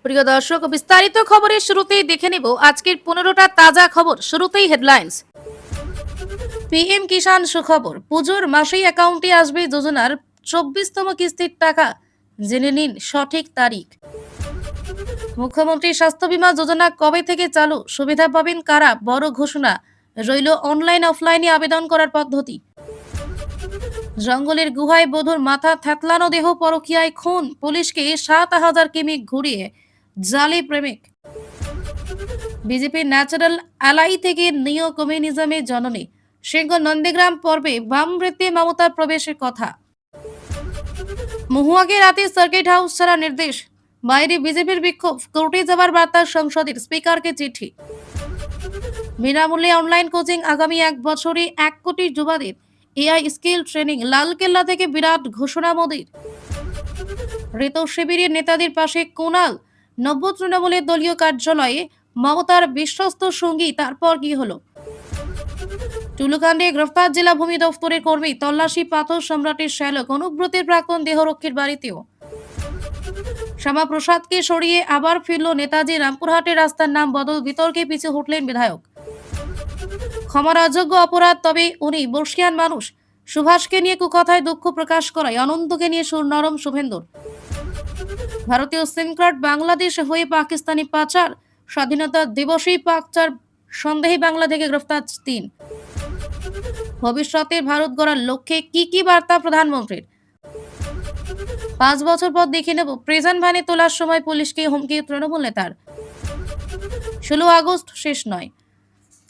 প্রিয় দর্শক, বিস্তারিত খবরের শুরুতেই দেখে নেব আজকের 15টা তাজা খবর। শুরুতেই হেডলাইন্স। পিএম কিষাণ সুখবর, পুজোর মাসেই অ্যাকাউন্টে আসবে যোজনার 24তম কিস্তির টাকা। জেনে নিন সঠিক তারিখ। মুখ্যমন্ত্রী স্বাস্থ্য বীমা যোজনা কবে থেকে চালু, সুবিধা পাবেন কারা, বড় ঘোষণা। রইল অনলাইন অফলাইনে আবেদন করার পদ্ধতি। জঙ্গলের গুহায় বধূর মাথা থ্যাতলানো দেহ পরকীয়ায় খুন, পুলিশকে 7,000 কিমি ঘুরিয়ে জালি প্রেমিক। বিজেপির ন্যাচারাল অ্যালাই থেকে নিও কমিউনিজমে জননী, সিংহ নন্দীগ্রাম পর্বে বামবৃত্তে মমতার প্রবেশের কথা। মহুয়াকে রাতে সার্কিট হাউস ছাড়া নির্দেশ, বাইরে বিজেপির বিক্ষোভ, কোর্টে যাবার বার্তা সংসদের স্পিকারকে চিঠি। বিনামূল্যে অনলাইন কোচিং আগামী 1 বছরে 1 কোটি যুবাদের এআই স্কিল ট্রেনিং, লালকেল্লা থেকে বিরাট ঘোষণা মোদীর। ঋতু শিবিরের নেতাদের পাশে কুণাল, নব্য তৃণমূলের দলীয় কার্যালয়ে মমতার বিশ্বস্ত সঙ্গী। তারপর কি হলো? টুলুকাণ্ডে গ্রেফতার জেলা ভূমি দফতরের কর্মী, তল্লাশি পাথর সম্রাটের শ্যালক অনুব্রতের প্রাক্তন দেহরক্ষীর বাড়িতেও। শ্যামাপ্রসাদকে সরিয়ে আবার ফিরল নেতাজি, রামপুরহাটের রাস্তার নাম বদল, বিতর্কে পিছু হটলেন বিধায়ক। ক্ষমার অযোগ্য অপরাধ, তবে উনি বর্ষিয়ান মানুষ। সুভাষকে নিয়ে কুকথায় দুঃখ প্রকাশ করায় অনন্তকে নিয়ে সুর নরম শুভেন্দুর। ভারতীয় সিম কার্ড বাংলাদেশ হয়ে পাকিস্তানি পাচার, স্বাধীনতা দিবসেই পাচার সন্দেহে বাংলা থেকে গ্রেফতার 3। ভবিষ্যতের ভারত গড়ার লক্ষ্যে কি বার্তা প্রধানমন্ত্রীর? 5 বছর পর দেখে নেব প্রেজেন্ট ভ্যানে তোলার সময় পুলিশকে হুমকি তৃণমূল নেতার। 16 আগস্ট শেষ নয়,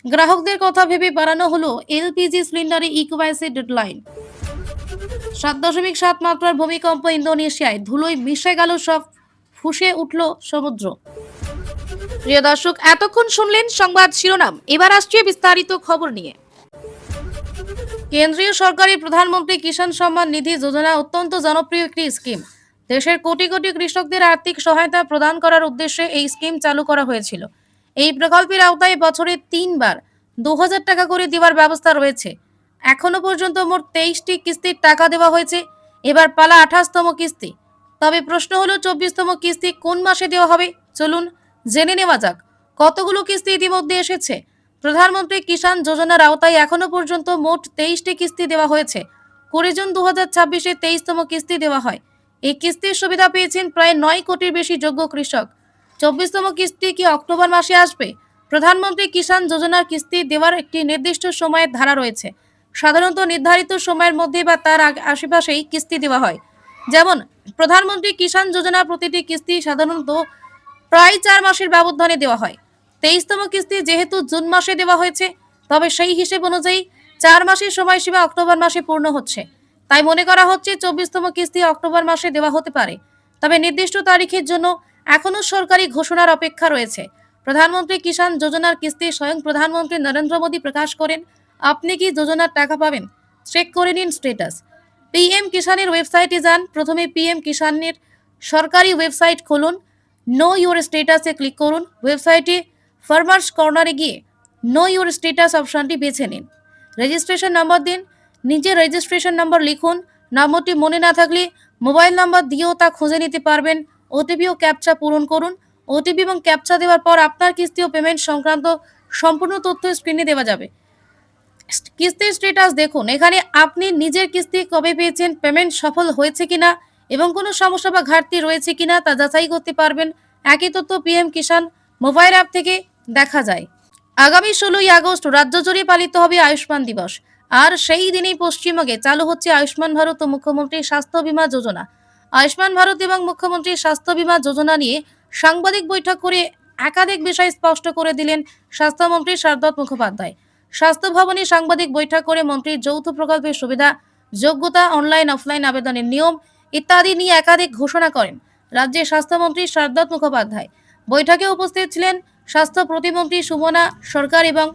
গ্রাহকদের কথা ভেবে বাড়ানো হলো এলপিজি সিলিন্ডারে ইকুয়াইসি ডেডলাইন। 7.7 মাত্রার ভূমিকম্প ইন্দোনেশিয়ায়, ধুলোয় মিশে গেল সব, ফুঁসে উঠল সমুদ্র। প্রিয় দর্শক, এতক্ষণ শুনলেন সংবাদ শিরোনাম। এবার আসছে বিস্তারিত খবর নিয়ে। কেন্দ্রীয় সরকারের প্রধানমন্ত্রী কিষাণ সম্মান নিধি যোজনা অত্যন্ত জনপ্রিয় একটি স্কিম। দেশের কোটি কোটি কৃষকদের আর্থিক সহায়তা প্রদান করার উদ্দেশ্যে এই স্কিম চালু করা হয়েছিল। এই প্রকল্পের আওতায় বছরে 3 বার 2,000 টাকা করে দেওয়ার ব্যবস্থা রয়েছে। এখনো পর্যন্ত মোট 23টি কিস্তির টাকা দেওয়া হয়েছে। এবার পালা 28তম কিস্তি। তবে প্রশ্ন হলো 24তম কিস্তি কোন মাসে দেওয়া হবে? চলুন জেনে নেওয়া যাক কতগুলো কিস্তি ইতিমধ্যে এসেছে। প্রধানমন্ত্রী কিষাণ যোজনার আওতায় এখনো পর্যন্ত মোট 23টি কিস্তি দেওয়া হয়েছে। 20 জুন 2026-এ 23তম কিস্তি দেওয়া হয়। এই কিস্তির সুবিধা পেয়েছেন প্রায় 9 কোটির বেশি যোগ্য কৃষক। 24তম কিস্তি কি অক্টোবর মাসে আসবে? প্রধানমন্ত্রী কিষাণ যোজনার কিস্তি দেওয়ার একটি নির্দিষ্ট সময়ের ধারা রয়েছে। সাধারণত নির্ধারিত সময়ের মধ্যে বা তার আশেপাশেই কিস্তি দেওয়া হয়। যেমন প্রধানমন্ত্রী কিষাণ যোজনা প্রতিটি কিস্তি সাধারণত প্রায় 4 মাসের ব্যবধানে দেওয়া হয়। 23তম কিস্তি যেহেতু জুন মাসে দেওয়া হয়েছে, তবে সেই হিসেব অনুযায়ী 4 মাসের সময়সীমা অক্টোবর মাসে পূর্ণ হচ্ছে। তাই মনে করা হচ্ছে 24তম কিস্তি অক্টোবর মাসে দেওয়া হতে পারে। তবে নির্দিষ্ট তারিখের জন্য এখনো সরকারি ঘোষণার অপেক্ষা রয়েছে। প্রধানমন্ত্রী কিষাণ যোজনার কিস্তি স্বয়ং প্রধানমন্ত্রী নরেন্দ্র মোদী প্রকাশ করেন। আপনি কি যোজনার টাকা পাবেন? চেক করে নিন স্ট্যাটাস। পিএম কিষাণের ওয়েবসাইটে যান। প্রথমে পিএম কিষাণের সরকারি ওয়েবসাইট খুলুন। নো ইউর স্ট্যাটাসে ক্লিক করুন। ওয়েবসাইটে ফার্মার্স কর্নারে গিয়ে নো ইউর স্ট্যাটাস অপশনটি বেছে নিন। রেজিস্ট্রেশন নাম্বার দিন। নিজের রেজিস্ট্রেশন নাম্বার লিখুন। নম্বরটি মনে না থাকলে মোবাইল নাম্বার দিয়েও তা খুঁজে নিতে পারবেন। ওটিপি ও ক্যাপচা পূরণ করুন। ওটিপি এবং ক্যাপচা দেওয়ার পর আপনার কিস্তি ও পেমেন্ট সংক্রান্ত সম্পূর্ণ তথ্য স্ক্রিনে দেওয়া যাবে। কিস্তির স্ট্যাটাস দেখুন। এখানে আপনি নিজের কিস্তি কবে পেয়েছেন, পেমেন্ট সফল হয়েছে কিনা এবং কোনো সমস্যা বা ঘাটতি রয়েছে কিনা তা যাচাই করতে পারবেন। একই তথ্য পিএম কিষাণ মোবাইল অ্যাপ থেকে দেখা যায়। আগামী 16ই আগস্ট রাজ্য জুড়ে পালিত হবে আয়ুষ্মান দিবস। আর সেই দিনেই পশ্চিমবঙ্গে চালু হচ্ছে আয়ুষ্মান ভারত ও মুখ্যমন্ত্রী স্বাস্থ্য বীমা যোজনা। আয়ুষ্মান ভারত এবং মুখ্যমন্ত্রী স্বাস্থ্য বীমা যোজনা নিয়ে সাংবাদিক বৈঠক করে একাধিক বিষয় স্পষ্ট করে দিলেন স্বাস্থ্যমন্ত্রী সারদত্ত মুখোপাধ্যায়। স্বাস্থ্য ভবনে সাংবাদিক বৈঠক করে মন্ত্রীর যৌথ প্রকল্পের সুবিধা, যোগ্যতা, অনলাইন অফলাইন আবেদনের নিয়ম ইত্যাদি নিয়ে একাধিক ঘোষণা করেন রাজ্যের স্বাস্থ্যমন্ত্রী সারদত্ত মুখোপাধ্যায়। বৈঠকে উপস্থিত ছিলেন স্বাস্থ্য প্রতিমন্ত্রী সুমনা সরকার এবং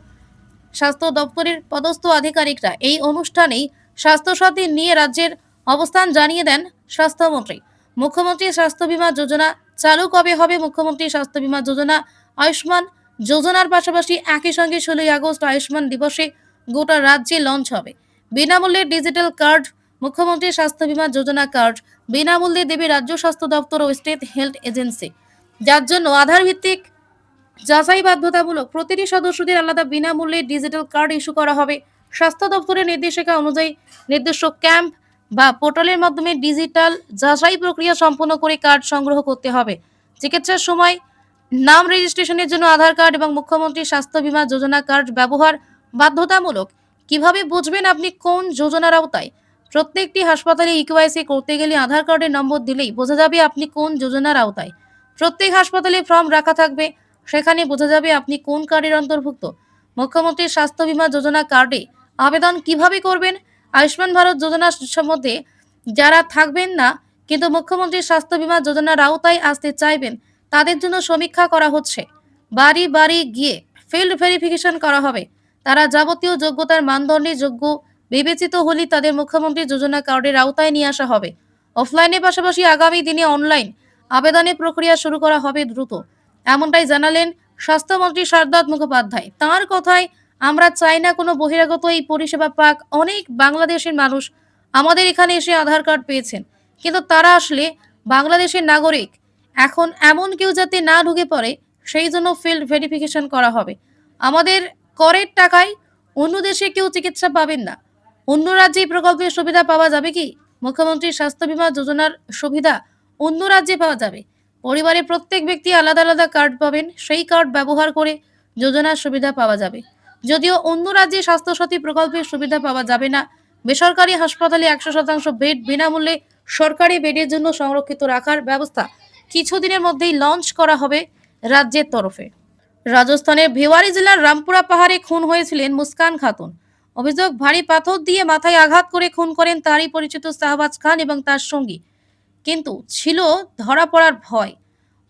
স্বাস্থ্য দপ্তরের পদস্থ আধিকারিকরা। এই অনুষ্ঠানেই স্বাস্থ্যসাথী নিয়ে রাজ্যের অবস্থান জানিয়ে দেন স্বাস্থ্যমন্ত্রী। মুখ্যমন্ত্রী স্বাস্থ্য বীমা যোজনা চালু কবে হবে? মুখ্যমন্ত্রী স্বাস্থ্য বীমা যোজনা আয়ুষ্মান যোজনার পাশাপাশি একই সঙ্গে 16ই আগস্ট আয়ুষ্মান দিবসে গোটা রাজ্যে লঞ্চ হবে বিনামূল্যে ডিজিটাল কার্ড। মুখ্যমন্ত্রী স্বাস্থ্য বীমা যোজনা কার্ড বিনামূল্যে দেবে রাজ্য স্বাস্থ্য দপ্তর ও স্টেট হেলথ এজেন্সি। যার জন্য আধার ভিত্তিক যাচাই বাধ্যতামূলক। প্রতিটি সদস্যদের আলাদা বিনামূল্যে ডিজিটাল কার্ড ইস্যু করা হবে। স্বাস্থ্য দপ্তরের নির্দেশিকা অনুযায়ী নির্দিষ্ট ক্যাম্প বা পোর্টালের মাধ্যমে ডিজিটাল যাচাই প্রক্রিয়া সম্পন্ন করে কার্ড সংগ্রহ করতে হবে। চিকিৎসার সময় নাম রেজিস্ট্রেশনের জন্য আধার কার্ড এবং মুখ্যমন্ত্রী স্বাস্থ্য বীমা যোজনা কার্ড ব্যবহার বাধ্যতামূলক। কিভাবে বুঝবেন আপনি কোন যোজনার আওতায়? প্রত্যেকটি হাসপাতালে ইকেওয়াইসি করতে গেলে আধার কার্ডের নম্বর দিলেই বোঝা যাবে আপনি কোন যোজনার আওতায়। প্রত্যেক হাসপাতালে ফর্ম রাখা থাকবে, সেখানে বোঝা যাবে আপনি কোন কার্ডের অন্তর্ভুক্ত। মুখ্যমন্ত্রীর স্বাস্থ্য বীমা যোজনা কার্ডে আবেদন কিভাবে করবেন? আয়ুষ্মান ভারত যোজনার সম্বন্ধে যারা থাকবেন না কিন্তু মুখ্যমন্ত্রীর স্বাস্থ্য বীমা যোজনার আওতায় আসতে চাইবেন, তাদের জন্য সমীক্ষা করা হচ্ছে। বাড়ি বাড়ি গিয়ে ফিল্ড ভেরিফিকেশন করা হবে। তারা যাবতীয় যোগ্যতার মানদণ্ডে যোগ্য বিবেচিত হলে তাদের মুখ্যমন্ত্রী যোজনা কার্ডের আওতায় নিয়ে আসা হবে। অফলাইনের পাশাপাশি আগামী দিনে অনলাইন আবেদনের প্রক্রিয়া শুরু করা হবে দ্রুত। এমনটাই জানালেন স্বাস্থ্যমন্ত্রী সারদাত মুখোপাধ্যায়। তাঁর কথায়, আমরা চাই না কোনো বহিরাগত এই পরিষেবা পাক। অনেক বাংলাদেশের মানুষ আমাদের এখানে এসে আধার কার্ড পেয়েছেন, কিন্তু তারা আসলে বাংলাদেশের নাগরিক। এখন এমন কেউ যাতে না ঢুকে পড়ে, সেই জন্য ফিল্ড ভেরিফিকেশন করা হবে। আমাদের করের টাকায় অন্য দেশে কেউ চিকিৎসা পাবেন না। অন্য রাজ্যে এই প্রকল্পের সুবিধা পাওয়া যাবে কি? মুখ্যমন্ত্রীর স্বাস্থ্য বীমা যোজনার সুবিধা অন্য রাজ্যে পাওয়া যাবে। পরিবারের প্রত্যেক ব্যক্তি আলাদা আলাদা কার্ড পাবেন, সেই কার্ড ব্যবহার করে যোজনার সুবিধা পাওয়া যাবে। যদিও অন্য রাজ্যে স্বাস্থ্যসাথী প্রকল্পের সুবিধা পাওয়া যাবে না, বেসরকারি হাসপাতালে 100% বেড বিনামূল্যে সরকারি বেডের জন্য সংরক্ষিত রাখার ব্যবস্থা কিছুদিনের মধ্যেই লঞ্চ করা হবে রাজ্যের তরফে। রাজস্থানের ভিওয়ারি জেলার রামপুরা পাহাড়ে খুন হয়েছিলেন মুস্কান খাতুন। অভিযোগ, ভারী পাথর দিয়ে মাথায় আঘাত করে খুন করেন তারই পরিচিত শাহবাজ খান এবং তার সঙ্গী, কিন্তু ছিল ধরা পড়ার ভয়।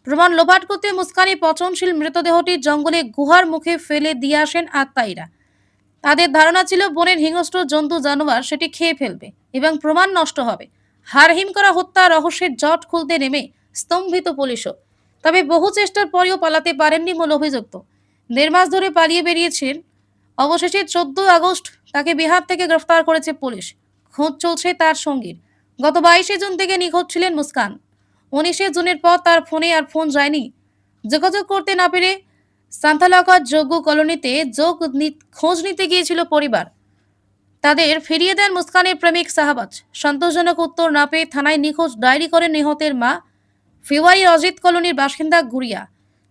প্রমাণ লোপাট করতে মুস্কানের পচনশীল মৃতদেহটি জঙ্গলে গুহার মুখে ফেলে দিয়ে আসেন আত্মাইরা। তাদের ধারণা ছিল বনের হিংস্র জন্তু জানোয়ার সেটি খেয়ে ফেলবে এবং প্রমাণ নষ্ট হবে। হারহিম করা হত্যা রহস্যের জট খুলতে নেমে স্তম্ভিত পুলিশও। তবে বহু চেষ্টার পরেও পালাতে পারেননি মূল অভিযুক্ত। 1.5 মাস ধরে পালিয়ে বেরিয়েছেন। অবশেষে 14 আগস্ট তাকে বিহার থেকে গ্রেফতার করেছে পুলিশ। খোঁজ চলছে তার সঙ্গীর। গত 22 জুন থেকে নিখোঁজ ছিলেন মুস্কান। 19 জুনের পর তার ফোনে আর ফোন যায়নি। যোগাযোগ করতে না পেরে সান্থালাকার যোগ্য কলোনিতে খোঁজ নিতে গিয়েছিল পরিবার। তাদের ফিরিয়ে দেন মুস্কানের প্রেমিক শাহবাজ। সন্তোষজনক উত্তর না পেয়ে থানায় নিখোঁজ ডায়েরি করেন নিহতের মা। ফেব্রুয়ারি অজিত কলোনির বাসিন্দা গুড়িয়া।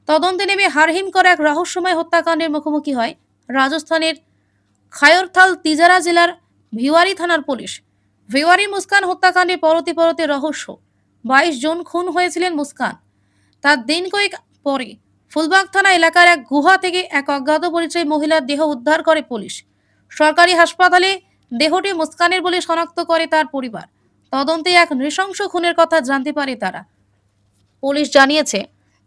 তদন্তে নেমে হারহিম করা এক রহস্যময় হত্যাকাণ্ডের মুখোমুখি হয় রাজস্থানের খায়রথাল তিজারা জেলার ভিওয়ারি থানার পুলিশ। ভিওয়ারি মুস্কান হত্যাকাণ্ডের পরতে পরতে রহস্য। 22 জুন খুন হয়েছিলেন মুস্কান। তার দিন কয়েক পরে ফুলবাগ থানা এলাকার এক গুহা থেকে এক অজ্ঞাত পরিচয় মহিলার দেহ উদ্ধার করে পুলিশ। সরকারি হাসপাতালে দেহটি মুস্কানের বলে শনাক্ত করে তার পরিবার। তদন্তে এক নৃশংস খুনের কথা জানতে পারে তারা। পুলিশ জানিয়েছে,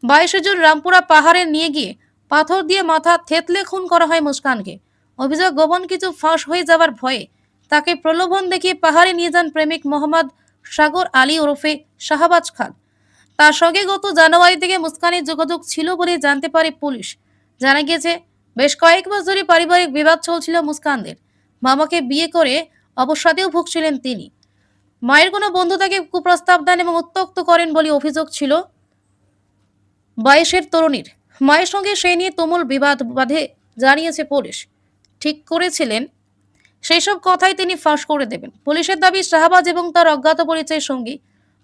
22 জুন রামপুরা পাহাড়ে নিয়ে গিয়ে পাথর দিয়ে মাথা থেতলে খুন করা হয় মুস্কানকে। অভিযোগ, গোপন কিছু ফাঁস হয়ে যাওয়ার ভয়ে তাকে প্রলোভন দেখিয়ে পাহাড়ে নিয়ে যান প্রেমিক মোহাম্মদ সাগর আলী ওরফে শাহবাজ খান। তার সঙ্গে গত জানুয়ারি থেকে মুস্কানের যোগাযোগ ছিল বলে জানতে পারে পুলিশ। জানা গিয়েছে, বেশ কয়েক মাস ধরে পারিবারিক বিবাদ চলছিল মুস্কানদের। মামাকে বিয়ে করে অবসাদেও ভুগছিলেন তিনি। মায়ের কোনো বন্ধু তাকে কুপ্রস্তাব দেন এবং উত্ত্যক্ত করেন বলে অভিযোগ ছিল 22 তরুণীর। মায়ের সঙ্গে সেই নিয়ে তুমুল বিবাদ বাধে জানিয়েছে পুলিশ। ঠিক করেছিলেন সেই সব কথাই তিনি ফাঁস করে দেবেন। পুলিশের দাবি, শাহবাজ এবং তার অজ্ঞাত পরিচয়ের সঙ্গী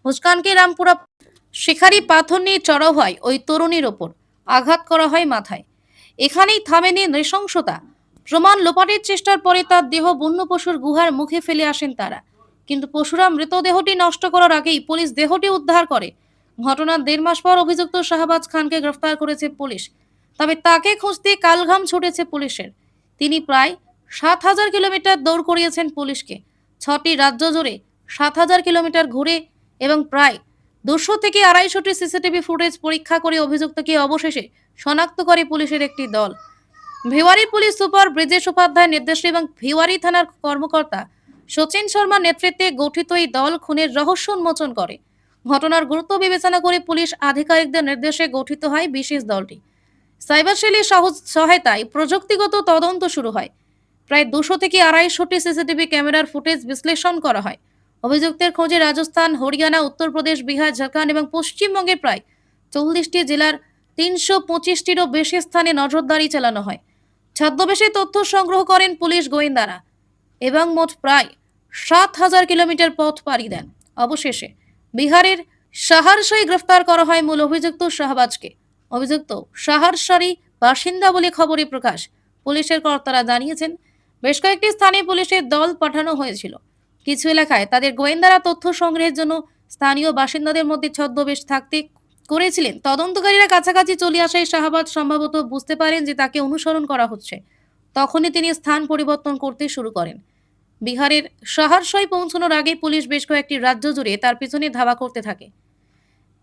মুস্কানকে রামপুরা শিকারি পাথর নিয়ে চড়াও হয় ওই তরুণীর ওপর। আঘাত করা হয় মাথায়। এখানেই থামেনি নৃশংসতা। প্রমাণ লোপাটের চেষ্টার পরে তার দেহ বন্য পশুর গুহার মুখে ফেলে আসেন তারা, কিন্তু পশুরা মৃতদেহটি নষ্ট করার আগেই পুলিশ দেহটি উদ্ধার করে। ঘটনার 1.5 মাস পর অভিযুক্ত শাহবাজ খানকে গ্রেফতার করেছে পুলিশ। তবে তাকে খুঁজতে কালঘাম ছুটেছে পুলিশের। তিনি প্রায় 7,000 কিলোমিটার দৌড় করিয়েছেন পুলিশকে। 6টি রাজ্য জুড়ে 7,000 কিলোমিটার ঘুরে এবং প্রায় 200 থেকে 250টি সিসিটিভি ফুটেজ পরীক্ষা করে অভিযুক্তকে অবশেষে শনাক্ত করে পুলিশের একটি দল। ভিওয়ারি পুলিশ সুপার ব্রিজেশ উপাধ্যায়ের নির্দেশে এবং ভিওয়ারি থানার কর্মকর্তা সচিন শর্মার নেতৃত্বে গঠিত এই দল খুনের রহস্য উন্মোচন করে। ঘটনার গুরুত্ব বিবেচনা করে পুলিশ আধিকারিকদের নির্দেশে গঠিত হয় বিশেষ দলটি। সাইবার সেলের সহায়তায় প্রযুক্তিগত তদন্ত শুরু হয়। প্রায় 200 থেকে 250টি সিসিটিভি ক্যামেরার ফুটেজ বিশ্লেষণ করা হয়। অভিযুক্তের খোঁজে রাজস্থান, হরিয়ানা, উত্তরপ্রদেশ, বিহার, ঝাড়খণ্ড এবং পশ্চিমবঙ্গের প্রায় 40টি জেলার 325টিরও বেশি স্থানে নজরদারি চালানো হয়। ছদ্মবেশে তথ্য সংগ্রহ করেন পুলিশ গোয়েন্দারা এবং মোট প্রায় 7,000 কিলোমিটার পথ পাড়ি দেন। অবশেষে বিহারের সাহারসায় গ্রেফতার করা হয় মূল অভিযুক্ত শাহবাজকে। অভিযুক্ত সাহারসারই বাসিন্দা বলে খবরে প্রকাশ। পুলিশের কর্তারা জানিয়েছেন, বেশ কয়েকটি স্থানে পুলিশের দল পাঠানো হয়েছিল। কিছু এলাকায় তাদের গোয়েন্দারা তথ্য সংগ্রহের জন্য স্থানীয় বাসিন্দাদের মধ্যে ছদ্মবেশ থাকতে করেছিলেন। তদন্তকারীরা কাছাকাছি চলে আসায় শাহবাজ সম্ভবত বুঝতে পারেন যে তাকে অনুসরণ করা হচ্ছে। তখনই তিনি স্থান পরিবর্তন করতে শুরু করেন। বিহারের সাহারসায় পৌঁছানোর আগে পুলিশ বেশ কয়েকটি রাজ্য জুড়ে তার পিছনে ধাওয়া করতে থাকে।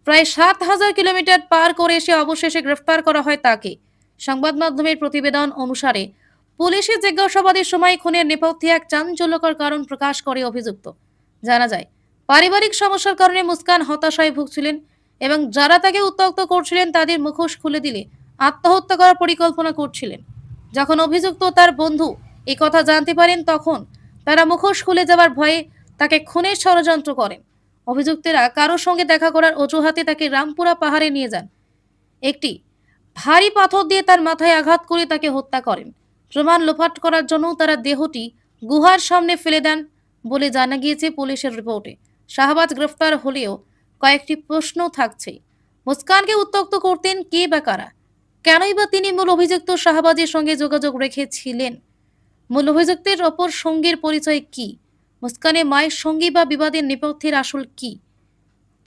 প্রায় 7,000 কিলোমিটার পার করে এসে অবশেষে গ্রেফতার করা হয় তাকে। সংবাদ মাধ্যমের প্রতিবেদন অনুসারে পুলিশের জিজ্ঞাসাবাদের সময় খুনের নেপথ্যে এক চাঞ্চল্যকর কারণ প্রকাশ করে অভিযুক্ত। জানা যায়, পারিবারিক সমস্যার কারণে মুস্কান হতাশায় ভুগছিলেন এবং যারা তাকে উত্ত্যক্ত করছিলেন তাদের মুখোশ খুলে দিলে আত্মহত্যা করার পরিকল্পনা করছিলেন। যখন অভিযুক্ত তার বন্ধু এই কথা জানতে পারেন, তখন তারা মুখোশ খুলে যাওয়ার ভয়ে তাকে খুনের ষড়যন্ত্র করেন। অভিযুক্তরা কারোর সঙ্গে দেখা করার অজুহাতে তাকে রামপুরা পাহাড়ে নিয়ে যান। একটি ভারী পাথর দিয়ে তার মাথায় আঘাত করে তাকে হত্যা করেন। প্রমাণ লোপাট করার জন্য তারা দেহটি গুহার সামনে ফেলে দেন বলে জানা গিয়েছে পুলিশের রিপোর্টে। শাহবাজ গ্রেফতার হলেও কয়েকটি প্রশ্ন থাকছে। মুস্কানকে উত্ত্যক্ত করতেন কে বা কারা? কেনই বা তিনি মূল অভিযুক্ত শাহবাজের সঙ্গে যোগাযোগ রেখেছিলেন? মূল অভিযুক্তের অপর সঙ্গীর পরিচয় কি? মুস্কানের মায়ের সঙ্গী বা বিবাদের নেপথ্যের আসল কি?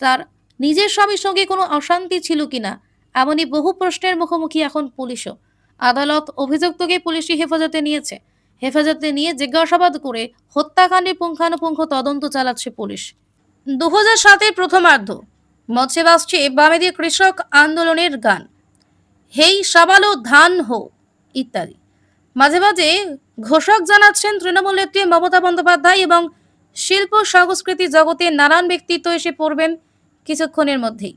তার নিজের স্বামীর সঙ্গে কোনো অশান্তি ছিল কিনা? এমনই বহু প্রশ্নের মুখোমুখি এখন পুলিশও। আদালত অভিযুক্তকে পুলিশি হেফাজতে নিয়েছে। হেফাজতে নিয়ে জিজ্ঞাসাবাদ করে হত্যাকাণ্ডের পুঙ্খানুপুঙ্খ তদন্ত চালাচ্ছে পুলিশ। 2007-এর প্রথমার্ধ মঞ্চে বাজছে বামেদের কৃষক আন্দোলনের গান, হেই সাবালো ধান হো ইত্যাদি। মাঝে মাঝে ঘোষক জানাচ্ছেন তৃণমূল নেত্রী মমতা বন্দ্যোপাধ্যায় এবং শিল্প সংস্কৃতি জগতের নানান ব্যক্তিত্ব এসে পড়বেন কিছুক্ষণের মধ্যেই।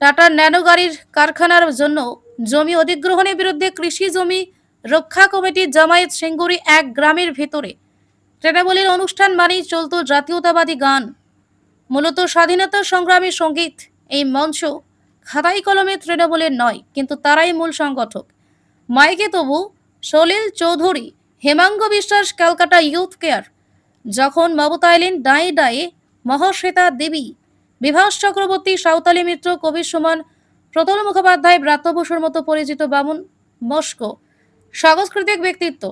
টাটার ন্যানো গাড়ির কারখানার জন্য জমি অধিগ্রহণের বিরুদ্ধে কৃষি জমি রক্ষা কমিটির জামায়াত সিঙ্গুরি এক গ্রামের ভেতরে তৃণমূলের অনুষ্ঠান মানেই চলত জাতীয়তাবাদী গান, মূলত স্বাধীনতা সংগ্রামের সঙ্গীত। এই মঞ্চ খাতাই কলমে তৃণমূলের নয়, কিন্তু তারাই মূল সংগঠক। মাইকে তবু সলিল চৌধুরী, হেমাঙ্গ বিশ্বাস, ক্যালকাটা ইউথ কেয়ার। যখন মমতা এলেন ডায়ে ডায়ে মহাশ্বেতা দেবী, বিভাস চক্রবর্তী, সাঁওতালি মিত্র, কবির সুমন, প্রতুল মুখোপাধ্যায়, ব্রাত্য বসুর মতো পরিচিত বামুন মস্কো সাংস্কৃতিক ব্যক্তিত্ব,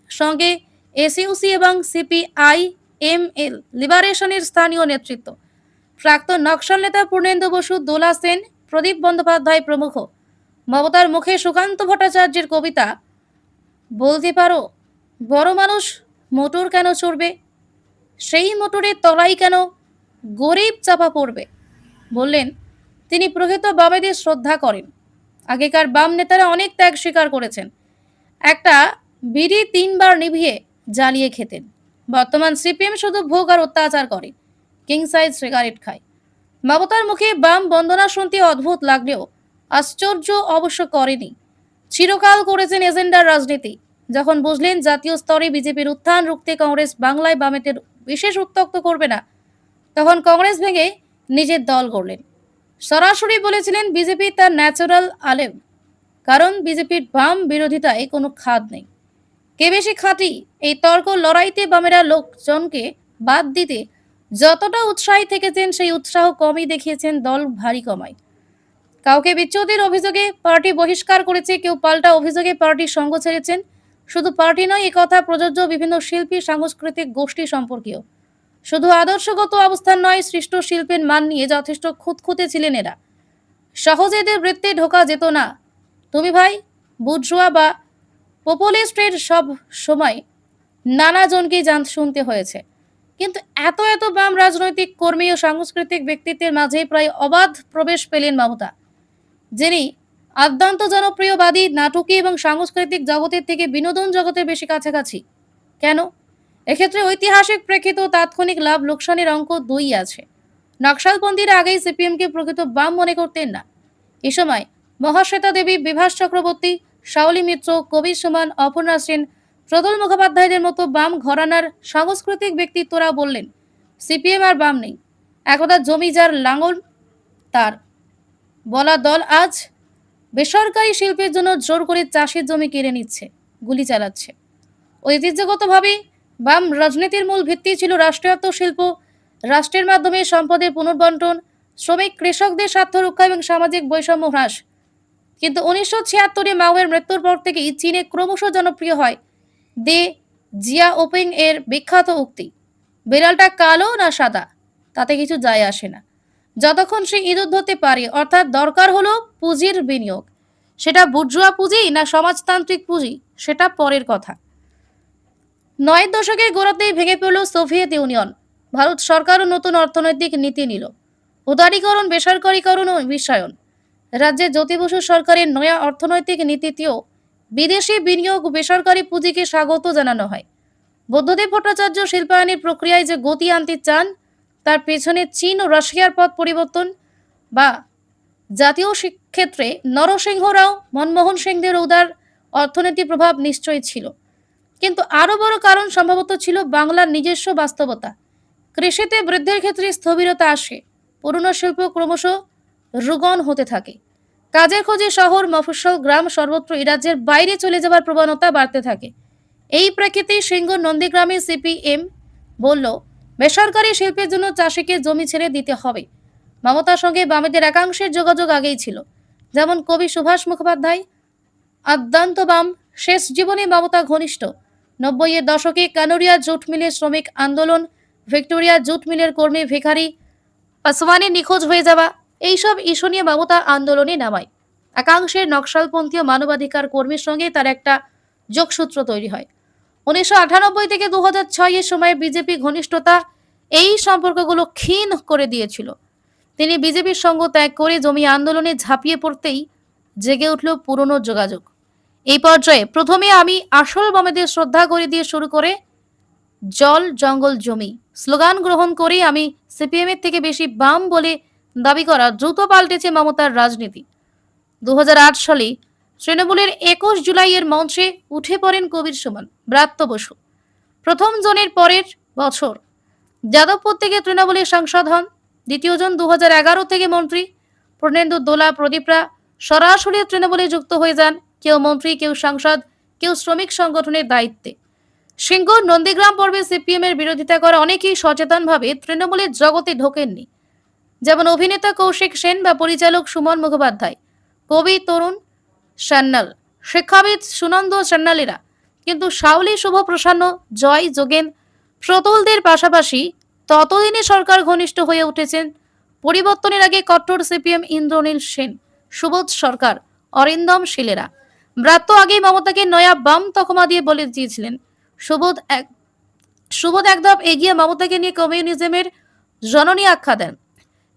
সঙ্গে এসইউসি এবং সিপিআইএমএল লিবারেশনের স্থানীয় নেতৃত্ব, প্রাক্তন নকশাল নেতা পূর্ণেন্দু বসু, দোলা সেন, প্রদীপ বন্দ্যোপাধ্যায় প্রমুখ। মমতার মুখে সুকান্ত ভট্টাচার্যের কবিতা, বলতে পারো বড় মানুষ মোটর কেন চড়বে, সেই মোটরের তলায় কেন গরিব চাপা পড়বে। বললেন তিনি প্রকৃত বামেদের শ্রদ্ধা করেন। আগেকার বাম নেতারা অনেক ত্যাগ স্বীকার করেছেন। একটা বিড়ি 3 বার নিভিয়ে জ্বালিয়ে খেতেন। বর্তমান সিপিএম শুধু ভোগ আর অত্যাচার করে, কিং সাইজ সিগারেট খায়। মমতার মুখে বাম বন্দনা শুনতে অদ্ভুত লাগলেও আশ্চর্য অবশ্য করেনি। চিরকাল করেছেন এজেন্ডার রাজনীতি। যখন বুঝলেন জাতীয় স্তরে বিজেপির উত্থান রুখতে কংগ্রেস বাংলায় বামেদের বিশেষ উত্ত্যক্ত করবে না, তখন কংগ্রেস ভেঙে নিজের দল গড়লেন। সরাসরি বলেছিলেন বিজেপি তার ন্যাচারাল আলেম, কারণ বিজেপির বাম বিরোধিতায় কোনো খাদ নেই। কে বেশি খাঁটি, এই তর্ক লড়াইতে বামেরা লোকজনকে বাদ দিতে যতটা উৎসাহী থেকেছেন, সেই উৎসাহ কমই দেখিয়েছেন দল ভারী কমায়। কাউকে বিচ্যুতির অভিযোগে পার্টি বহিষ্কার করেছে, কেউ পাল্টা অভিযোগে পার্টির সঙ্গ ছেড়েছেন। শুধু পার্টি নয়, এ কথা প্রযোজ্য বিভিন্ন শিল্পী সাংস্কৃতিক গোষ্ঠী সম্পর্কীয়। শুধু আদর্শগত অবস্থান নয়, সৃষ্ট শিল্পের মান নিয়ে যথেষ্ট খুঁতখুঁতে ছিলেন এরা। সহজে এদের বৃত্তে ঢোকা যেত না। তুমি ভাই, বুর্জোয়া বা পপুলিস্টের সব সময় নানা জনকেই শুনতে হয়েছে, কিন্তু এত এত বাম রাজনৈতিক কর্মী ও সাংস্কৃতিক ব্যক্তিত্বের মাঝে প্রায় অবাধ প্রবেশ পেলেন মমতা, যিনি আদ্যন্ত জনপ্রিয়বাদী, নাটকী এবং সাংস্কৃতিক জগতের থেকে বিনোদন জগতের বেশি কাছাকাছি। কেন? এক্ষেত্রে ঐতিহাসিক প্রেক্ষিত তাৎক্ষণিক লাভ লোকসানের অঙ্ক 2 আছে। নকশালপন্থীরা আগেই সিপিএমকে প্রকৃত বাম মনে করতেন না। এ সময় মহাশ্বেতা দেবী, বিভাস চক্রবর্তী, শাওলি মিত্র, কবির সুমন, অপর্ণা সেন, প্রতুল মুখোপাধ্যায়দের মতো বাম ঘরানার সাংস্কৃতিক ব্যক্তিত্বরা বললেন সিপিএম আর বাম নেই, একদা জমি যার লাঙল তার। বলা দল আজ বেসরকারি শিল্পের জন্য জোর করে চাষের জমি কেড়ে নিচ্ছে, গুলি চালাচ্ছে। ঐতিহ্যগতভাবে বাম রাজনীতির মূল ভিত্তি ছিল রাষ্ট্রায়ত্ত শিল্প, রাষ্ট্রের মাধ্যমে সম্পদের পুনর্বন্টন, শ্রমিক কৃষকদের স্বার্থ রক্ষা এবং সামাজিক বৈষম্য হ্রাস। কিন্তু 1976-এ মাওয়ের মৃত্যুর পর থেকেই চীনে ক্রমশ জনপ্রিয় হয় দে জিয়াওপিং এর বিখ্যাত উক্তি, বিড়ালটা কালো না সাদা তাতে কিছু যায় আসে না, যতক্ষণ সে ইঁদুর ধরতে পারে। অর্থাৎ দরকার হলো পুঁজির বিনিয়োগ, সেটা বুর্জুয়া পুঁজি না সমাজতান্ত্রিক পুঁজি সেটা পরের কথা। 9 দশকের গোড়াতেই ভেঙে পড়ল সোভিয়েত ইউনিয়ন। ভারত সরকারও নতুন অর্থনৈতিক নীতি নিল, উদারীকরণ, বেসরকারীকরণ ও বিশ্বায়ন। রাজ্যে জ্যোতি বসু সরকারের নয়া অর্থনৈতিক নীতিতেও বিদেশি বিনিয়োগ ও বেসরকারি পুঁজিকে স্বাগত জানানো হয়। বুদ্ধদেব ভট্টাচার্য শিল্পায়নের প্রক্রিয়ায় যে গতি আনতে চান তার পেছনে চীন ও রাশিয়ার পথ পরিবর্তন বা জাতীয় ক্ষেত্রে নরসিংহ রাও, মনমোহন সিংদের উদার অর্থনৈতিক প্রভাব নিশ্চয়ই ছিল। কিন্তু আরো বড় কারণ সম্ভবত ছিল বাংলার নিজস্ব বাস্তবতা। কৃষিতে বৃদ্ধির ক্ষেত্রে স্থবিরতা আসে, পুরনো শিল্প ক্রমশ রুগন হতে থাকে, কাজের খোঁজে শহর, মফস্বল, গ্রাম সর্বত্র এই রাজ্যের বাইরে চলে যাবার প্রবণতা বাড়তে থাকে। এই প্রেক্ষিতে সিংহ নন্দীগ্রামে সিপিএম বলল বেসরকারি শিল্পের জন্য চাষিকে জমি ছেড়ে দিতে হবে। মমতার সঙ্গে বামেদের একাংশের যোগাযোগ আগেই ছিল, যেমন কবি সুভাষ মুখোপাধ্যায়, আদ্যান্ত বাম, শেষ জীবনে মমতা ঘনিষ্ঠ। 90-এর দশকে কানুরিয়া জুট মিলের শ্রমিক আন্দোলন, ভিক্টোরিয়া জুট মিলের কর্মী ভিখারি পাসওয়ানের নিখোঁজ হয়ে যাওয়া, এইসব ইস্যু নিয়ে মমতা আন্দোলনে নামায়। একাংশের নকশালপন্থী মানবাধিকার কর্মীর সঙ্গে তার একটা যোগসূত্র তৈরি হয়। 1998 থেকে 2006 এর সময় বিজেপি ঘনিষ্ঠতা এই সম্পর্কগুলো ক্ষীণ করে দিয়েছিল। তিনি বিজেপির সঙ্গ ত্যাগ করে জমি আন্দোলনে ঝাঁপিয়ে পড়তেই জেগে উঠল পুরনো যোগাযোগ। এই পর্যায়ে প্রথমে আমি আসল বামেদের শ্রদ্ধা করে দিয়ে শুরু করে জল জঙ্গল জমি স্লোগান গ্রহণ করে আমি সিপিএম এর থেকে বেশি বাম বলে দাবি করা দ্রুত পাল্টেছে মমতার রাজনীতি। 2008 সালে তৃণমূলের 21 জুলাইয়ের মঞ্চে উঠে পড়েন কবির সুমন, ব্রাত্য বসু। প্রথম জনের পরের বছর যাদবপুর থেকে তৃণমূলের সাংসদ হন। দ্বিতীয় জন 2011 থেকে মন্ত্রী পূর্ণেন্দু দোলা, প্রদীপরা সরাসরি তৃণমূলে যুক্ত হয়ে যান, কেউ মন্ত্রী, কেউ সাংসদ, কেউ শ্রমিক সংগঠনের দায়িত্বে। সিংহ নন্দীগ্রাম পর্বে সিপিএম এর বিরোধিতা করা অনেকেই সচেতনভাবে তৃণমূলের জগতে ঢোকেননি, যেমন অভিনেতা কৌশিক সেন বা পরিচালক সুমন মুখোপাধ্যায়, কবি তরুণ সান্যাল, শিক্ষাবিদ সুনন্দ সান্যালেরা। কিন্তু শাওলি, শুভ প্রসন্ন, জয়, যোগেন, প্রতুলদের পাশাপাশি ততদিনে সরকার ঘনিষ্ঠ হয়ে উঠেছেন পরিবর্তনের আগে কট্টর সিপিএম ইন্দ্রনীল সেন, সুবোধ সরকার, অরিন্দম শীলেরা। ব্রাত্য আগেই মমতাকে নয়া বাম তকমা দিয়ে বলে দিয়েছিলেন। সুবোধ এক ধাপ এগিয়ে মমতাকে নিয়ে কমিউনিজমের জননী আখ্যা দেন।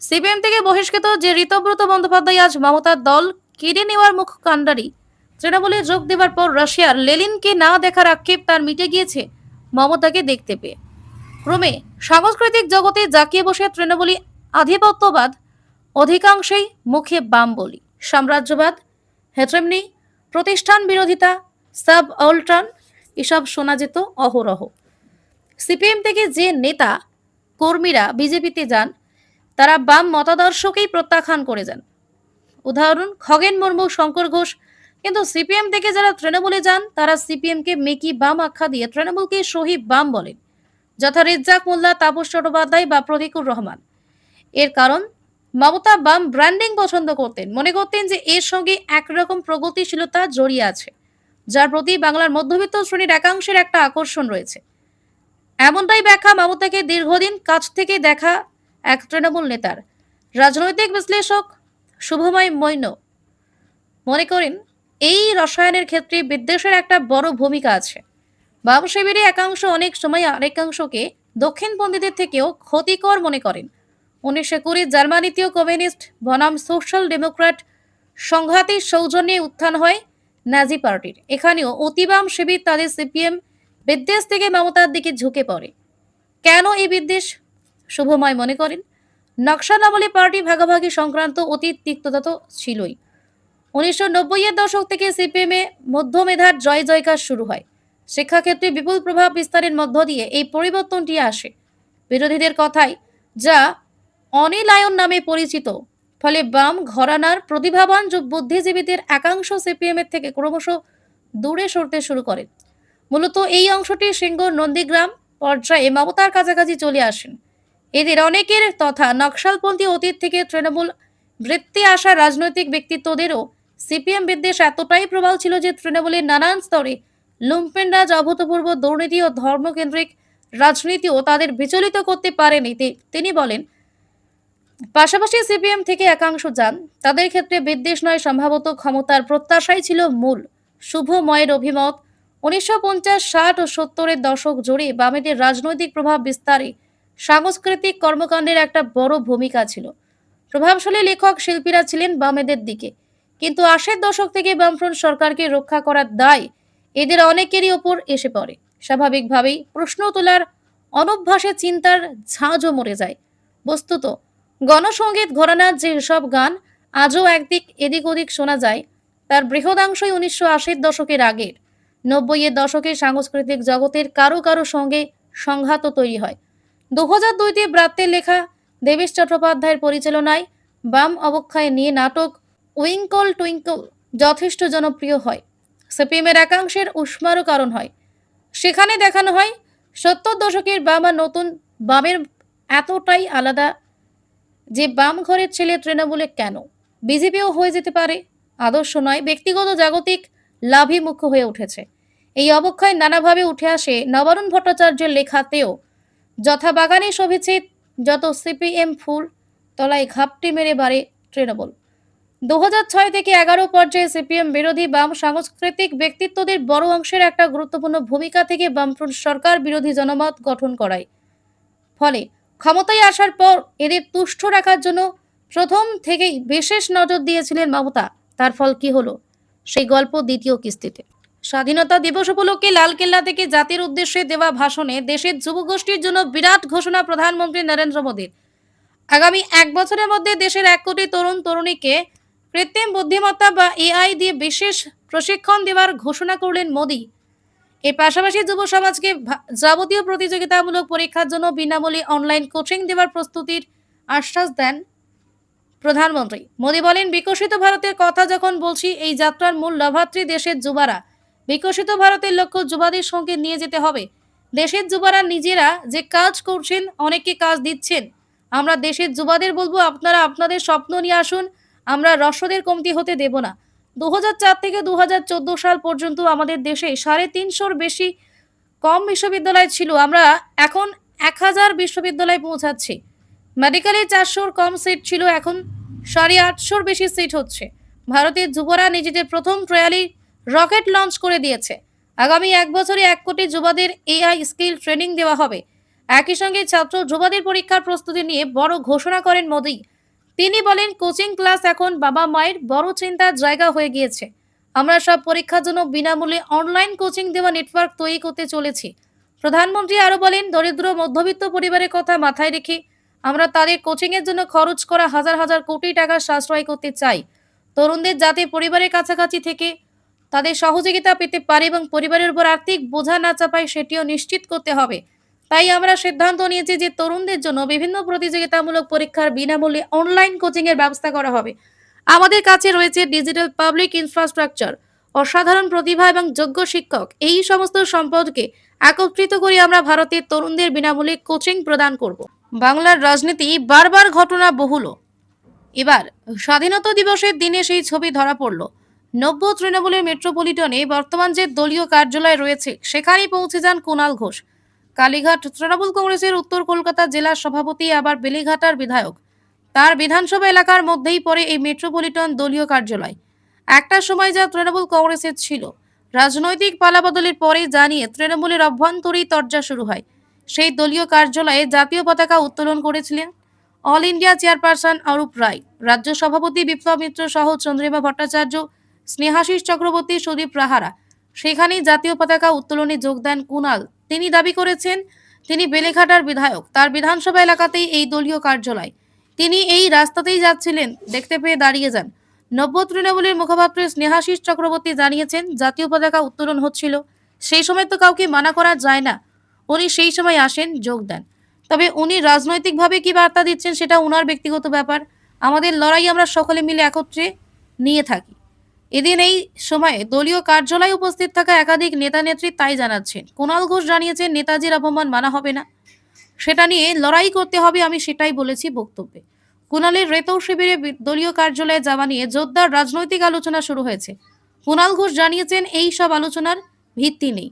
সিপিএম থেকে বহিষ্কৃত যে ঋতব্রত বন্দ্যোপাধ্যায় আজ মমতার দল কেড়ে নেওয়ার মুখ কাণ্ডারি, তৃণমূলে যোগ দেওয়ার পর রাশিয়ার লেলিনকে না দেখার আক্ষেপ তার মিটে গিয়েছে মমতাকে দেখতে পেয়ে। ক্রমে সাংস্কৃতিক জগতে জাঁকিয়ে বসে তৃণমূলী আধিপত্যবাদ অধিকাংশেই মুখে বাম বলি, সাম্রাজ্যবাদ, হেট্রেমনি, প্রতিষ্ঠান বিরোধিতা, সাব অল্টার্ন এসব শোনা যেত অহরহ। সিপিএম থেকে যে নেতা কর্মীরা বিজেপিতে যান তারা বাম মতাদর্শকেই প্রত্যাখ্যান করে যান। উদাহরণ খগেন মুর্মু, শঙ্কর ঘোষ। কিন্তু সিপিএম থেকে যারা তৃণমূলে যান তারা সিপিএমকে মেকি বাম আখ্যা দিয়ে তৃণমূলকে সহি বাম বলেন, যথা রেজ্জাক মোল্লা, তাপস চট্টোপাধ্যায় বা প্রতীকুর রহমান। এর কারণ মমতা বাম ব্র্যান্ডিং পছন্দ করতেন, মনে করতেন যে এর সঙ্গে একরকম প্রগতিশীলতা জড়িয়ে আছে, যার প্রতি বাংলার মধ্যবিত্ত শ্রেণীর একাংশের একটা আকর্ষণ রয়েছে। এমনটাই ব্যাখ্যা মমতাকে দীর্ঘদিন কাছ থেকে দেখা এক তৃণমূল নেতার। রাজনৈতিক বিশ্লেষক শুভময় মৈন মনে করেন এই রসায়নের ক্ষেত্রে বিদ্বেষের একটা বড় ভূমিকা আছে। বাম শিবিরে একাংশ অনেক সময় আরেকাংশকে দক্ষিণপন্থীদের থেকেও ক্ষতিকর মনে করেন। 1920 জার্মানিতেও কমিউনিস্ট বনাম সোশ্যাল ডেমোক্র্যাট সংঘাতি সৌজন্যে উত্থান হয় নাজি পার্টির। এখানেও অতিবাম শিবির তাদের সিপিএম বিদ্বেষ থেকে মমতার দিকে ঝুঁকে পড়ে। কেন এই বিদ্বেষ? শুভময় মনে করেন নকশাল আমলে পার্টি ভাগাভাগি সংক্রান্ত অতীত তিক্ততা তো ছিলই। 1990-এর দশক থেকে সিপিএম এ মধ্যমেধার জয় জয়কার শুরু হয়। শিক্ষাক্ষেত্রে বিপুল প্রভাব বিস্তারের মধ্য দিয়ে এই পরিবর্তনটি আসে। বিরোধীদের কথায় যা অনিলায়ন নামে পরিচিত ফলে বাম ঘরানার প্রতিভাবান বুদ্ধিজীবীদের একাংশ সিপিএম এর থেকে ক্রমশ দূরে সরতে শুরু করে। মূলত এই অংশটি সিংহ নন্দীগ্রাম পর্যায়ে মমতার কাছাকাছি চলে আসেন। এদের অনেকের তথা নকশালপন্থী অতীত থেকে তৃণমূল বৃত্তি আসা রাজনৈতিক ব্যক্তিত্বদেরও সিপিএম বিদ্বেষ এতটাই প্রবল ছিল যে তৃণমূলের নানান স্তরে লুম্পেন রাজ, অভূতপূর্ব দুর্নীতি ও ধর্মকেন্দ্রিক রাজনীতিও তাদের বিচলিত করতে পারেনি। তিনি বলেন, পাশাপাশি সিপিএম থেকে একাংশ যান, তাদের ক্ষেত্রে বিদ্বেষ নয়, সম্ভবত ক্ষমতার প্রত্যাশাই ছিল মূল। শুভময়ের অভিমত, 1950, 60 ও 70-এর দশক জুড়ে বামেদের রাজনৈতিক প্রভাব বিস্তারে সাংস্কৃতিক কর্মকাণ্ডের একটা বড় ভূমিকা ছিল। প্রভাবশালী লেখক শিল্পীরা ছিলেন বামেদের দিকে, কিন্তু 80-এর দশক থেকে বামফ্রন্ট সরকারকে রক্ষা করার দায় এদের অনেকেরই ওপর এসে পড়ে। স্বাভাবিকভাবেই প্রশ্ন তোলার অনভ্যাসে চিন্তার ঝাঁজও মরে যায়। বস্তুত গণসংগীত ঘরানার যে সব গান আজও একদিক এদিক ওদিক শোনা যায়, তার বৃহদাংশই 1980-এর দশকের আগের। 90-এর দশকে সাংস্কৃতিক জগতের কারো কারো সঙ্গে সংঘাতও তৈরি হয়। 2002-তে ব্রাত্যের লেখা দেবেশ চট্টোপাধ্যায়ের পরিচালনায় বাম অবক্ষয় নিয়ে নাটক উইঙ্কল টুইঙ্কল যথেষ্ট জনপ্রিয় হয়। সিপিএমের একাংশের উষ্মারও কারণ হয়। সেখানে দেখানো হয় 70 দশকের বাম আর নতুন বামের এতটাই আলাদা যে বাম ঘরের ছেলে তৃণমূলে কেন, বিজেপিও হয়ে যেতে পারে। আদর্শ নয়, ব্যক্তিগত জাগতিক লাভই মুখ্য হয়ে উঠেছে। এই অবক্ষয় নানাভাবে উঠে আসে নবারুণ ভট্টাচার্যের লেখাতেও। যথা বাগানে শোভেছে যত সিপিএম ফুল, তলায় ঘাপটি মেরে বাড়ে তৃণমূল। 2006 থেকে 11 পর্যায়ে সিপিএম বিরোধী বাম সাংস্কৃতিক ব্যক্তিত্বদের বড় অংশের একটা গুরুত্বপূর্ণ ভূমিকা থেকে বামফ্রন্ট সরকার বিরোধী জনমত গঠন করায়। ফলে ক্ষমতায় আসার পর এদের তুষ্ট রাখার জন্য প্রথম থেকেই বিশেষ নজর দিয়েছিলেন মমতা। তার ফল কি হলো, সেই গল্প দ্বিতীয় কিস্তিতে। স্বাধীনতা দিবস উপলক্ষে লালকেল্লা থেকে জাতির উদ্দেশ্যে দেওয়া ভাষণে দেশের যুবগোষ্ঠীর জন্য বিরাট ঘোষণা প্রধানমন্ত্রী নরেন্দ্র মোদীর। আগামী 1 বছরের মধ্যে দেশের 1 কোটি তরুণ তরুণীকে কৃত্রিম বুদ্ধিমত্তা বা এআই দিয়ে বিশেষ প্রশিক্ষণ দেওয়ার ঘোষণা করলেন মোদী। এর পাশাপাশি যুব সমাজকে যাবতীয় প্রতিযোগিতামূলক পরীক্ষার জন্য বিনামূল্যে অনলাইন কোচিং দেওয়ার প্রস্তুতির আশ্বাস দেন প্রধানমন্ত্রী। মোদী বলেন, বিকশিত ভারতের কথা যখন বলছি, এই যাত্রার মূল লাভার্থী দেশের যুবারা। বিকশিত ভারতের লক্ষ্য যুবাদের সঙ্গে নিয়ে যেতে হবে। দেশের যুবারা নিজেরা যে কাজ করছেন, অনেককে কাজ দিচ্ছেন। আমরা দেশের যুবাদের বলবো, আপনারা আপনাদের স্বপ্ন নিয়ে আসুন, আমরা রসদের কমতি হতে দেব না। 2004 থেকে 2014 সাল পর্যন্ত আমাদের দেশে 350-র বেশি কম বিশ্ববিদ্যালয় ছিল, আমরা এখন 1000 বিশ্ববিদ্যালয়ে পৌঁছাচ্ছি। মেডিকেলে 400-র কম সিট ছিল, এখন 850-র বেশি সিট হচ্ছে। ভারতের যুবরা নিজেদের প্রথম ট্রায়ালি রকেট লঞ্চ করে দিয়েছে। আগামী 1 বছরে 1 কোটি যুবাদের এআই স্কিল ট্রেনিং দেওয়া হবে। একই সঙ্গে ছাত্র যুবাদের পরীক্ষার প্রস্তুতি নিয়ে বড় ঘোষণা করেন মোদী। তিনি বলেন, কোচিং ক্লাস এখন বাবা মায়ের বড় চিন্তার জায়গা হয়ে গিয়েছে। আমরা সব পরীক্ষার জন্য বিনামূল্যে অনলাইন কোচিং দেওয়া নেটওয়ার্ক তৈরি করতে চলেছি। প্রধানমন্ত্রী আরো বলেন, দরিদ্র মধ্যবিত্ত পরিবারের কথা মাথায় রেখে আমরা তাদের কোচিং এর জন্য খরচ করা হাজার হাজার কোটি টাকা সাশ্রয় করতে চাই। তরুণদের যাতে পরিবারের কাছাকাছি থেকে তাদের সহযোগিতা পেতে পারে এবং পরিবারের উপর আর্থিক বোঝা না চাপায়, সেটিও নিশ্চিত করতে হবে। তাই আমরা সিদ্ধান্ত নিয়েছি যে তরুণদের জন্য বিভিন্ন প্রতিযোগিতামূলক পরীক্ষার বিনামূল্যে অনলাইন কোচিং এর ব্যবস্থা করা হবে। আমাদের কাছে রয়েছে ডিজিটাল পাবলিক ইনফ্রাস্ট্রাকচার, অসাধারণ প্রতিভা এবং যোগ্য শিক্ষক। এই সমস্ত সম্পদকে একত্রিত করে আমরা ভারতের তরুণদের বিনামূল্যে কোচিং প্রদান করব। বাংলার রাজনীতি বারবার ঘটনা বহুল। এবার স্বাধীনতা দিবসের দিনে সেই ছবি ধরা পড়ল। নব্য তৃণমূলের মেট্রোপলিটনে বর্তমান যে দলীয় কার্যালয় রয়েছে, সেখানেই পৌঁছে যান কুণাল ঘোষ। কালীঘাট তৃণমূল কংগ্রেসের উত্তর কলকাতা জেলার সভাপতি, আবার বেলেঘাটার বিধায়ক। তার বিধানসভা এলাকার মধ্যেই পড়ে এই মেট্রোপলিটন দলীয় কার্যালয়। একটা সময় যা তৃণমূল কংগ্রেসের ছিল, রাজনৈতিক পালাবদলের পরে জানিয়ে তৃণমূলের অভ্যন্তরীণ তরজা শুরু হয়। সেই দলীয় কার্যালয়ে জাতীয় পতাকা উত্তোলন করেছিলেন অল ইন্ডিয়া চেয়ারপারসন অরূপ রায়, রাজ্য সভাপতি বিপ্লব মিত্র সহ চন্দ্রিমা ভট্টাচার্য, স্নেহাশিস চক্রবর্তী, সুদীপ রাহারা। সেখানেই জাতীয় পতাকা উত্তোলনে যোগ দেন কুণাল। তিনি দাবি করেছেন, তিনি বেলেঘাটার বিধায়ক, তার বিধানসভা এলাকাতেই এই দলীয় কার্যালয়। তিনি এই রাস্তাতেই যাচ্ছিলেন, দেখতে পেয়ে দাঁড়িয়ে যান। নব্য তৃণমূলের মুখপাত্র স্নেহাশিস চক্রবর্তী জানিয়েছেন, জাতীয় পতাকা উত্তোলন হচ্ছিল, সেই সময় তো কাউকে মানা করা যায় না। উনি সেই সময় আসেন, যোগ দেন। তবে উনি রাজনৈতিকভাবে কি বার্তা দিচ্ছেন সেটা উনার ব্যক্তিগত ব্যাপার। আমাদের লড়াই আমরা সকলে মিলে একত্রে নিয়ে থাকি। এদিন এই সময়ে দলীয় কার্যালয়ে উপস্থিত থাকা একাধিক নেতা নেত্রী তাই জানাচ্ছেন। কুণাল ঘোষ জানিয়েছেন, নেতাজির অপমান মানা হবে না, সেটা নিয়ে লড়াই করতে হবে, আমি সেটাই বলেছি বক্তব্যে। কুণালের রেতৌ শিবিরে দলীয় কার্যালয়ে যাওয়া নিয়ে জোরদার রাজনৈতিক আলোচনা শুরু হয়েছে। কুণাল ঘোষ জানিয়েছেন, এই সব আলোচনার ভিত্তি নেই।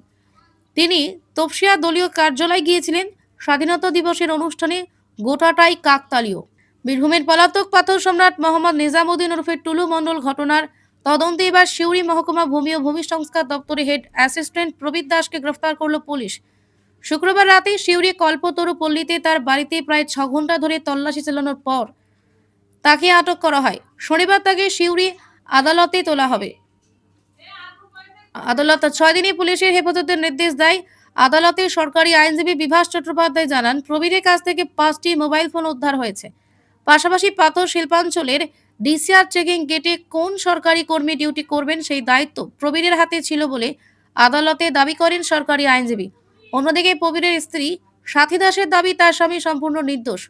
তিনি তপসিয়া দলীয় কার্যালয়ে গিয়েছিলেন। স্বাধীনতা দিবসের অনুষ্ঠানে গোটাটাই কাকতালীয়। বীরভূমের পলাতক পাথর সম্রাট মোহাম্মদ নিজামুদ্দিন ওরফে টুলু মণ্ডল ঘটনার তদন্তে এবার সিউড়ি মহকুমা ভূমি ও ভূমি সংস্কার দপ্তরে হেড অ্যাসিস্ট্যান্ট প্রবীর দাসকে গ্রেফতার করল পুলিশ। শুক্রবার রাতে সিউড়ি কল্পতরু পল্লীতে তার বাড়িতে প্রায় 6 ঘন্টা ধরে তল্লাশি চালানোর পর তাকে আটক করা হয়। শনিবার তাকে সিউড়ি আদালতে তোলা হবে। আদালত 6 দিনে পুলিশের হেফাজতের নির্দেশ দেয়। আদালতে সরকারি আইনজীবী বিভাস চট্টোপাধ্যায় জানান, প্রবীরের কাছ থেকে 5টি মোবাইল ফোন উদ্ধার হয়েছে। পাশাপাশি পাথর শিল্পাঞ্চলের ডিসিআর চেকিং গেটে কোন সরকারি কর্মী ডিউটি করবেন সেই দায়িত্ব প্রবীরের হাতে ছিল বলে আদালতে দাবি করেন সরকারি আইনজীবী। অন্যদিকে প্রবীরের স্ত্রী সাথী দাসের দাবি, তার স্বামী সম্পূর্ণ নির্দোষ।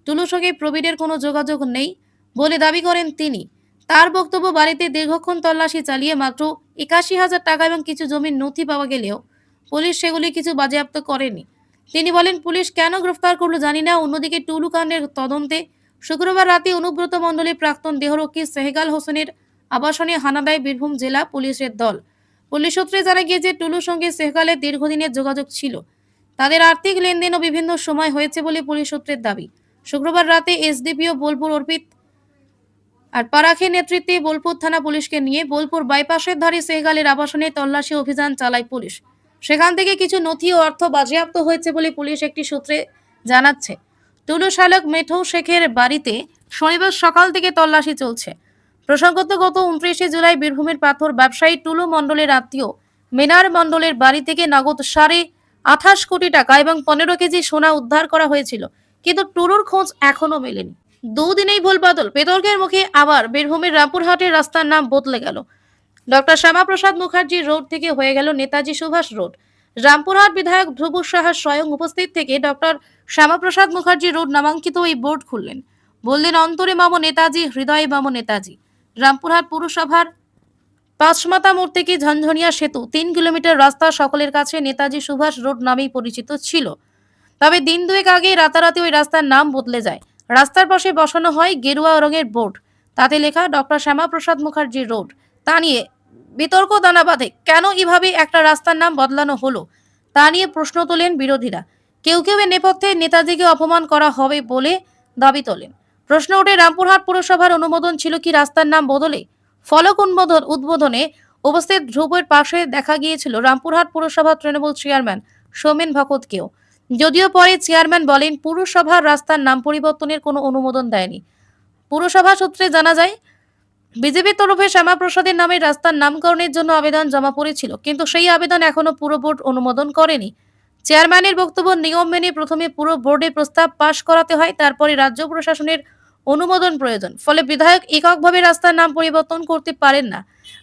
টুলুর সঙ্গে প্রবীরের কোনো যোগাযোগ নেই বলে দাবি করেন তিনি। তার বক্তব্য, বাড়িতে দীর্ঘক্ষণ তল্লাশি চালিয়ে মাত্র 81,000 টাকা এবং কিছু জমির নথি পাওয়া গেলেও পুলিশ সেগুলি কিছু বাজেয়াপ্ত করেনি। তিনি বলেন, পুলিশ কেন গ্রেফতার করলো জানি না। অন্যদিকে টুলু কাণ্ডের তদন্তে শুক্রবার রাতে অনুব্রত মণ্ডলের প্রাক্তন দেহরক্ষী সেহগাল হোসেনের আবাসনে হানা দেয় বীরভূম জেলা পুলিশের দল। পুলিশ সূত্রে জানা গিয়েছে, টুলুর সঙ্গে সেহগালের দীর্ঘদিনের যোগাযোগ ছিল। তাদের আর্থিক লেনদেনও বিভিন্ন সময় হয়েছে বলে পুলিশ সূত্রের দাবি। শুক্রবার রাতে এসডিপিও বোলপুর অর্পিত আর পারাখের নেতৃত্বে বোলপুর থানা পুলিশকে নিয়ে বোলপুর বাইপাসের ধারে সেহগালের আবাসনে তল্লাশি অভিযান চালায় পুলিশ। সেখান থেকে কিছু নথি ও অর্থ বাজেয়াপ্ত হয়েছে বলে পুলিশ একটি সূত্রে জানাচ্ছে। টুলু শালক মেঠৌ শেখের বাড়িতে শনিবার সকাল থেকে তল্লাশি চলছে। প্রসঙ্গত, গত 29শে জুলাই বীরভূমের পাথর ব্যবসায়ী টুলু মণ্ডলের আত্মীয় মেনার মণ্ডলের বাড়ি থেকে নগদ 28.5 কোটি টাকা এবং 15 কেজি সোনা উদ্ধার করা হয়েছিল, কিন্তু টুলুর খোঁজ এখনো মেলেনি। দুদিনেই ভুলবদল, বিতর্কের মুখে আবার বীরভূমের রামপুরহাটের রাস্তার নাম বদলে গেল। ডক্টর শ্যামাপ্রসাদ মুখার্জি রোড থেকে হয়ে গেল নেতাজি সুভাষ রোড। রামপুরহাট বিধায়ক ধ্রুব সাহা স্বয়ং উপস্থিত থেকে ডক্টর শ্যামাপ্রসাদ মুখার্জি রোড নামাঙ্কিত এই বোর্ড খুললেন। বললেন, অন্তরে মামো নেতাজি, হৃদয়ে মামো নেতাজি। রামপুরহাট পুরসভার পাঁচমাথা মোড় থেকে ঝনঝনিয়া সেতু 3 কিলোমিটার রাস্তা সকলের কাছে নেতাজি সুভাষ রোড নামেই পরিচিত ছিল। তবে দিন দুয়েক আগে রাতারাতি ওই রাস্তার নাম বদলে যায়। রাস্তার পাশে বসানো হয় গেরুয়া রঙের বোর্ড, তাতে লেখা ডক্টর শ্যামাপ্রসাদ মুখার্জি রোড। তা নিয়ে বিতর্ক দানা বাঁধে। কেন এভাবে একটা রাস্তার নাম বদলানো হলো তা নিয়ে প্রশ্ন তোলেন বিরোধীরা। কেউ কেউ এর নেপথ্যে নেতাজিকে অপমান করা হবে বলে দাবি তোলেন। প্রশ্ন ওঠে, রামপুরহাট পুরসভার অনুমোদন ছিল কি রাস্তার নাম বদলে? ফলক উদ্বোধনে উপস্থিত ধ্রুবের পাশে দেখা গিয়েছিল রামপুরহাট পুরসভার তৃণমূল চেয়ারম্যান সৌমেন ভকতকেও। যদিও পরে চেয়ারম্যান বলেন, পুরসভার রাস্তার নাম পরিবর্তনের কোনো অনুমোদন দেয়নি। পুরসভা সূত্রে জানা যায়, বিজেপির তরফে শ্যামাপ্রসাদের নামে রাস্তার নামকরণের জন্য আবেদন জমা পড়েছিল, কিন্তু সেই আবেদন এখনো পুরো বোর্ড অনুমোদন করেনি। চেয়ারম্যানের বক্তব্য, নিয়ম মেনে প্রথমে পুরো বোর্ডে প্রস্তাব পাশ করাতে হয়, তারপরে রাজ্য প্রশাসনের অনুমোদন প্রয়োজন। ফলে বিধায়ক এককভাবে রাস্তার নাম পরিবর্তন করতে পারেন না।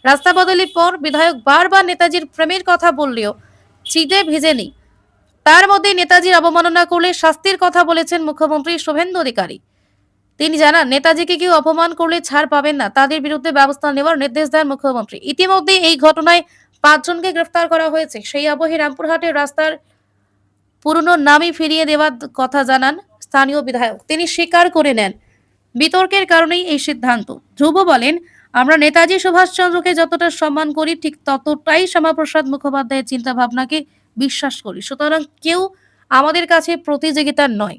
রাস্তা বদলের পর বিধায়ক বারবার নেতাজির প্রেমের কথা বললেও চিঠে ভেজেনি। তার মধ্যে নেতাজির অবমাননা করলে শাস্তির কথা বলেছেন মুখ্যমন্ত্রী শুভেন্দু অধিকারী। তিনি জানান, নেতাজিকে কেউ অপমান করলে ছাড় পাবেন না, তাদের বিরুদ্ধে ব্যবস্থা নেওয়ার নির্দেশ দেন মুখ্যমন্ত্রী। ইতিমধ্যে এই ঘটনায় 5 জনকে গ্রেফতার করা হয়েছে। সেই আবহে রামপুরহাটের রাস্তার পুরনো নামই ফিরিয়ে দেওয়ার কথা জানান স্থানীয় বিধায়ক। তিনি স্বীকার করে নেন, বিতর্কের কারণেই এই সিদ্ধান্ত। ধ্রুব বলেন, আমরা নেতাজি সুভাষচন্দ্রকে যতটা সম্মান করি ঠিক ততটাই শ্যামাপ্রসাদ মুখোপাধ্যায়ের চিন্তা ভাবনাকে বিশ্বাস করি। সুতরাং কেউ আমাদের কাছে প্রতিযোগিতার নয়।